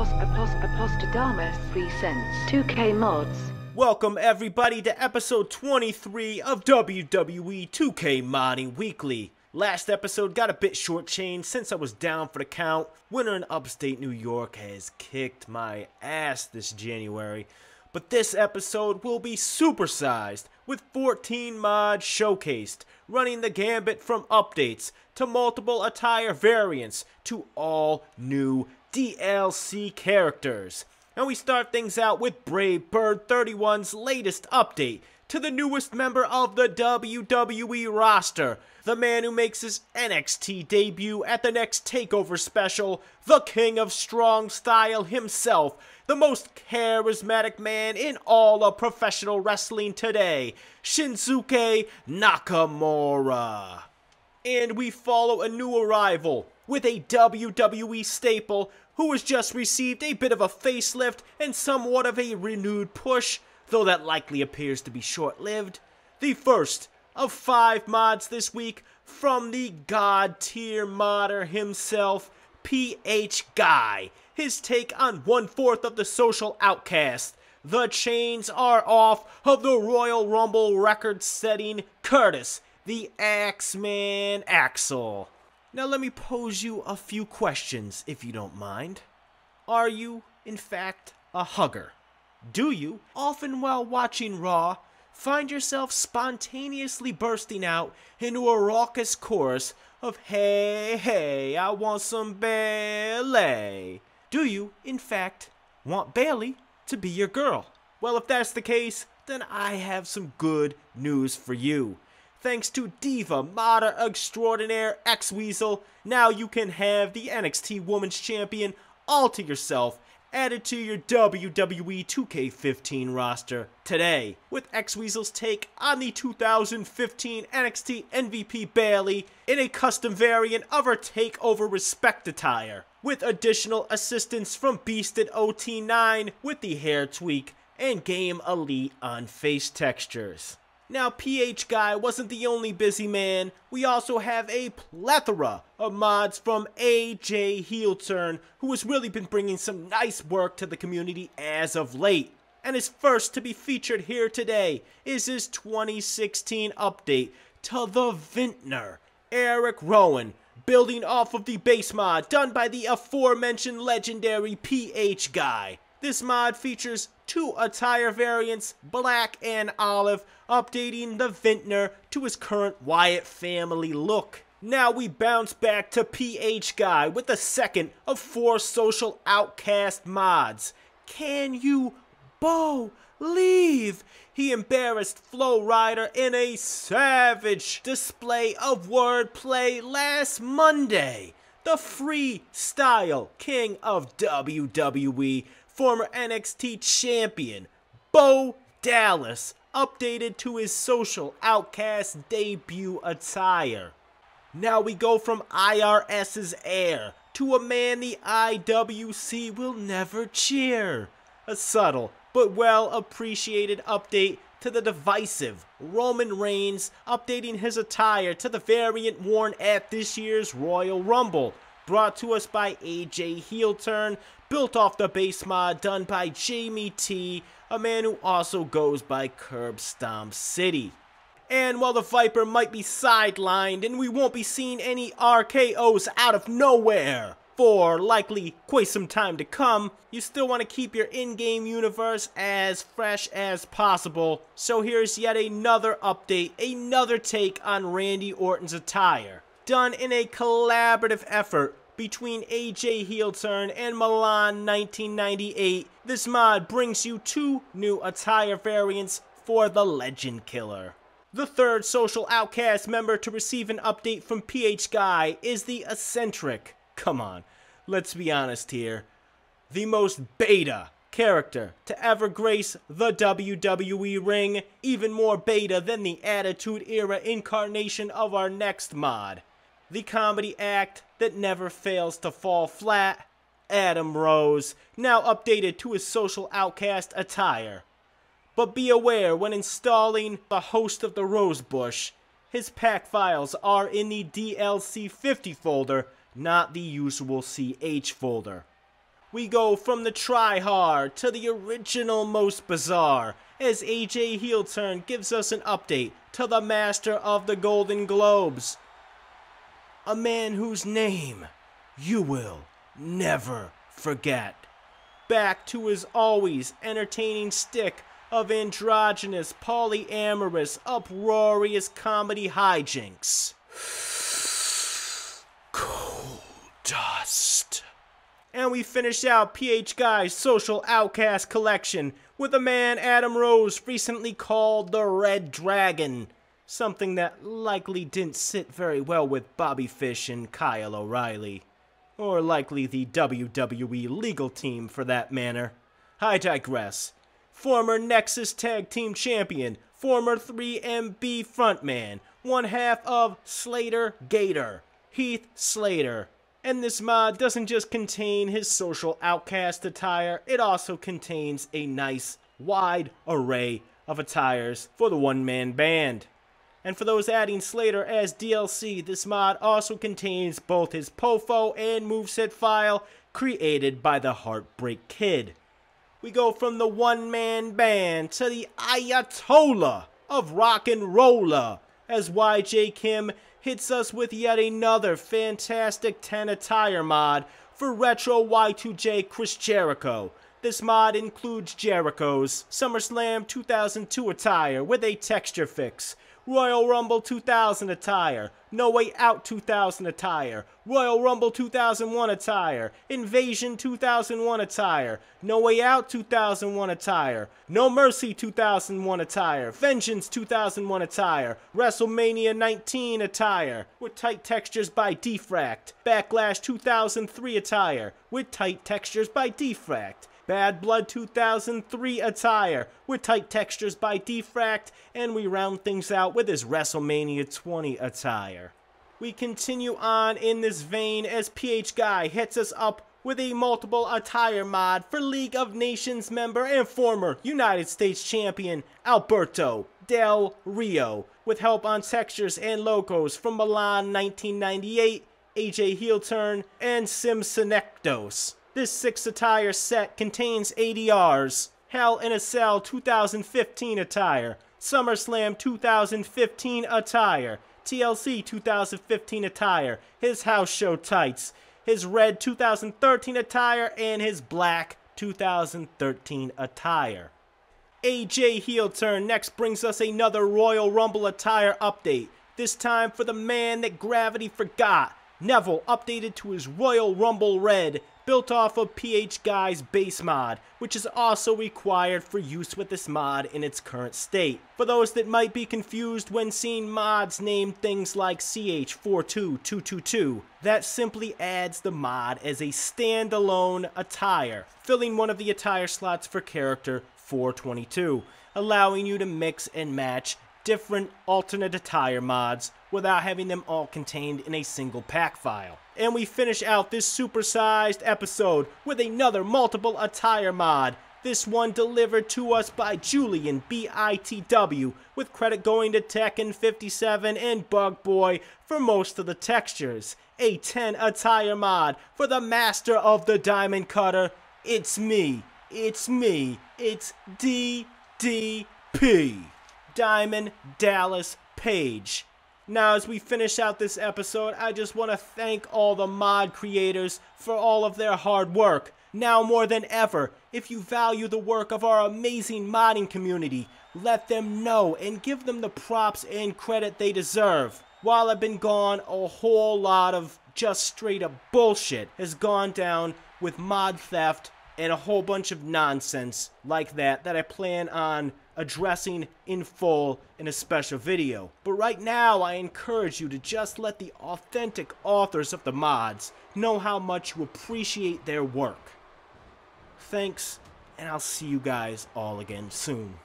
Apostadamus presents 2K Mods. Welcome everybody to episode 23 of WWE 2K Modding Weekly. Last episode got a bit shortchanged since I was down for the count. Winter in upstate New York has kicked my ass this January. But this episode will be supersized with 14 mods showcased, running the gambit from updates to multiple attire variants to all new DLC characters. And we start things out with Brave Bird 31's latest update to the newest member of the WWE roster, the man who makes his NXT debut at the next TakeOver special, the King of Strong Style himself, the most charismatic man in all of professional wrestling today, Shinsuke Nakamura. And we follow a new arrival with a WWE staple who has just received a bit of a facelift and somewhat of a renewed push, though that likely appears to be short-lived. The first of 5 mods this week from the god-tier modder himself, PH Guy. His take on 1/4 of the social outcast. The chains are off of the Royal Rumble record-setting Curtis, the Axeman Axel. Now let me pose you a few questions, if you don't mind. Are you, in fact, a hugger? Do you, often while watching Raw, find yourself spontaneously bursting out into a raucous chorus of "Hey, hey, I want some Bayley"? Do you, in fact, want Bayley to be your girl? Well, if that's the case, then I have some good news for you. Thanks to Diva Modder Extraordinaire xWeasel, now you can have the NXT Women's Champion all to yourself added to your WWE 2K15 roster today, with xWeasel's take on the 2015 NXT MVP Bayley in a custom variant of her TakeOver Respect attire, with additional assistance from Beasted OT9 with the hair tweak and Game Elite on face textures. Now, PH Guy wasn't the only busy man. We also have a plethora of mods from AJ Heelturn, who has really been bringing some nice work to the community as of late. And his first to be featured here today is his 2016 update to the Vintner, Erick Rowan, building off of the base mod done by the aforementioned legendary PH Guy. This mod features 2 attire variants, black and olive, updating the Vintner to his current Wyatt family look. Now we bounce back to PH Guy with the second of 4 social outcast mods. Can you believe he embarrassed Flow Rider in a savage display of wordplay last Monday? The freestyle king of WWE, former NXT champion, Bo Dallas, updated to his social outcast debut attire. Now we go from IRS's heir to a man the IWC will never cheer. A subtle but well appreciated update to the divisive Roman Reigns, updating his attire to the variant worn at this year's Royal Rumble, brought to us by AJ Heelturn, built off the base mod done by Jamie T, a man who also goes by Curb Stomp City. And while the Viper might be sidelined and we won't be seeing any RKOs out of nowhere for likely quite some time to come, you still want to keep your in-game universe as fresh as possible. So here's yet another update, another take on Randy Orton's attire, done in a collaborative effort between AJ Heelturn and Milan 1998. This mod brings you 2 new attire variants for the Legend Killer. The third social outcast member to receive an update from PH Guy is the eccentric, come on, let's be honest here, the most beta character to ever grace the WWE ring, even more beta than the Attitude Era incarnation of our next mod. The comedy act that never fails to fall flat, AMBros, now updated to his social outcast attire. But be aware when installing the Host of the Rosebush, his pack files are in the DLC 50 folder, not the usual CH folder. We go from the try-hard to the original most bizarre, as AJ heel turn gives us an update to the master of the Golden Globes. A man whose name you will never forget. Back to his always entertaining stick of androgynous, polyamorous, uproarious comedy hijinks. Goldust. And we finish out PH Guy's Social Outcast collection with a man Adam Rose recently called the Red Dragon. Something that likely didn't sit very well with Bobby Fish and Kyle O'Reilly. Or likely the WWE legal team for that matter. I digress. Former Nexus Tag Team Champion, former 3MB frontman, one half of Slater Gator, Heath Slater. And this mod doesn't just contain his social outcast attire, it also contains a nice, wide array of attires for the one-man band. And for those adding Slater as DLC, this mod also contains both his POFO and moveset file created by the Heartbreak Kid. We go from the one-man band to the Ayatollah of rock and roller as YJ Kim hits us with yet another fantastic 10 attire mod for retro Y2J Chris Jericho. This mod includes Jericho's SummerSlam 2002 attire with a texture fix, Royal Rumble 2000 attire, No Way Out 2000 attire, Royal Rumble 2001 attire, Invasion 2001 attire, No Way Out 2001 attire, No Mercy 2001 attire, Vengeance 2001 attire, WrestleMania 19 attire, with tight textures by Defract, Backlash 2003 attire, with tight textures by Defract, Bad Blood 2003 attire with tight textures by Defract, and we round things out with his WrestleMania 20 attire. We continue on in this vein as PH Guy hits us up with a multiple attire mod for League of Nations member and former United States champion Alberto Del Rio, with help on textures and logos from Milan 1998, AJ Heel Turn, and Simpsonectos. This 6 attire set contains ADRs, Hell in a Cell 2015 attire, SummerSlam 2015 attire, TLC 2015 attire, his house show tights, his red 2013 attire, and his black 2013 attire. AJ Heel Turn next brings us another Royal Rumble attire update, this time for the man that gravity forgot. Neville updated to his Royal Rumble red, built off of PH Guy's base mod, which is also required for use with this mod in its current state. For those that might be confused when seeing mods named things like CH42222, that simply adds the mod as a standalone attire, filling one of the attire slots for character 422, allowing you to mix and match different alternate attire mods without having them all contained in a single pack file. And we finish out this supersized episode with another multiple attire mod, this one delivered to us by JulianBITW, with credit going to Tekken57 and Bug Boy for most of the textures. A 10 attire mod for the master of the diamond cutter. It's me, it's DDP. Diamond Dallas Page. Now, as we finish out this episode, I just want to thank all the mod creators for all of their hard work. Now more than ever, if you value the work of our amazing modding community, let them know and give them the props and credit they deserve. While I've been gone, a whole lot of just straight up bullshit has gone down with mod theft and a whole bunch of nonsense like that I plan on addressing in full in a special video. But right now, I encourage you to just let the authentic authors of the mods know how much you appreciate their work. Thanks, and I'll see you guys all again soon.